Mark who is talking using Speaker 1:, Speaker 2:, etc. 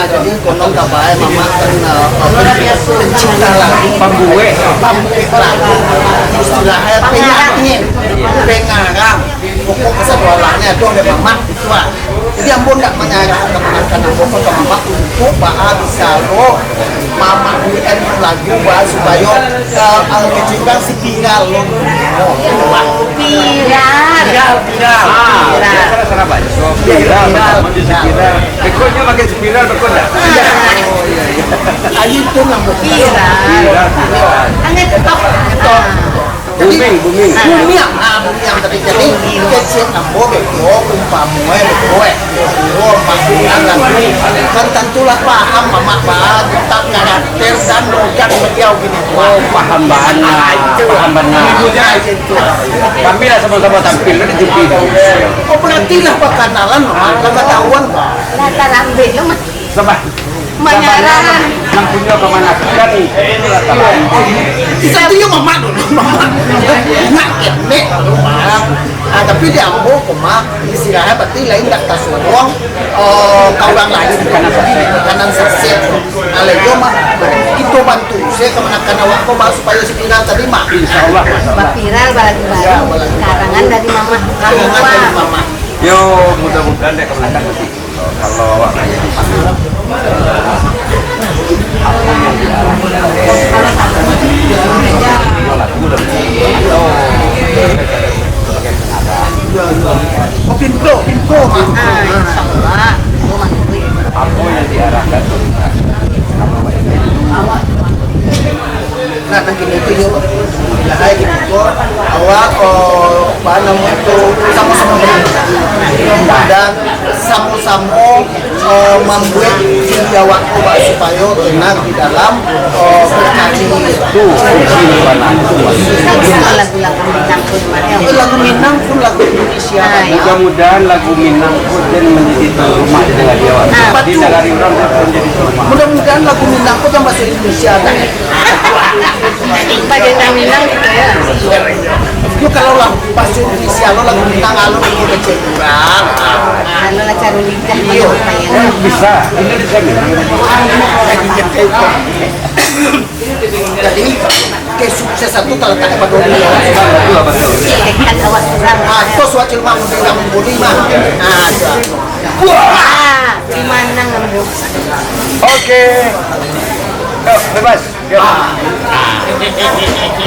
Speaker 1: jadi konon kabar mama kan pencipta lagu
Speaker 2: Pembuat
Speaker 1: lagu istilahnya penyanyi pengarang pokok keseluruhannya dong dari mama itu jadi ampun nggak menyerah kemenangan pokok ke mama untuk bisa lo mama UN lagu bahas supaya kecilkan si tinggal lo viral
Speaker 2: sana banyak spiral bekonya pakai spiral bekon enggak?
Speaker 1: ayo itu yang
Speaker 3: Viral. Angin top.
Speaker 2: booming
Speaker 1: bumi yang tadi jadi kecil ambo beko umpamue beko maksudnya kan tentulah paham mama bahas tentang karakter dan logat beliau gini
Speaker 2: paham benar kami lah sama-sama tampil di TV
Speaker 1: oh berarti lah perkenalan mama ketahuan kok
Speaker 3: Latar ambil lu mah.
Speaker 2: sama
Speaker 3: Menyerah.
Speaker 2: yang punya kemana kan itu latar
Speaker 1: bisa tuh ya mama dulu mama nggak kene tapi dia ambo koma istilahnya berarti lain nggak tasurong kaulang lain kanan saset alego mah itu bantu saya kemenakan awak kok supaya sekira tadi mah
Speaker 2: insya Allah
Speaker 3: Viral balik baru. Karangan dari mama.
Speaker 1: karangan dari mama
Speaker 2: yo mudah-mudahan deh kemenangan nanti kalau awak nanya di sana
Speaker 1: oh pinko
Speaker 3: Insyaallah. Lu mah
Speaker 2: apa yang diarahkan
Speaker 1: nah gini itu yuk lah kayak gitu awak apa namanya itu sama-sama dan sama-sama membuat jawab awak supaya benar di dalam berkaji
Speaker 2: itu fungsi mana
Speaker 3: lagu-lagu Minang pun mah.
Speaker 1: lagu Minang pun lagu Indonesia
Speaker 2: mudah-mudahan lagu Minang pun dan menjadi tuan rumah di negara Jawa di negara orang pun menjadi tuan rumah
Speaker 1: mudah-mudahan lagu Minang pun yang bahasa Indonesia kan
Speaker 3: Bagian Minang gitu ya.
Speaker 1: itu kalau lagu bahasa Indonesia lo lagu Minang lalu lagu kecil kurang
Speaker 3: Anu lah cara lidah
Speaker 1: Iya.
Speaker 2: bisa ini bisa Minang
Speaker 1: jadi kesuksesan itu terletaknya pada dia
Speaker 2: betul betul
Speaker 3: Kan awak kurang.
Speaker 1: itu suatu ilmu yang membudi mah
Speaker 3: Di mana ngambil?
Speaker 2: oke bebas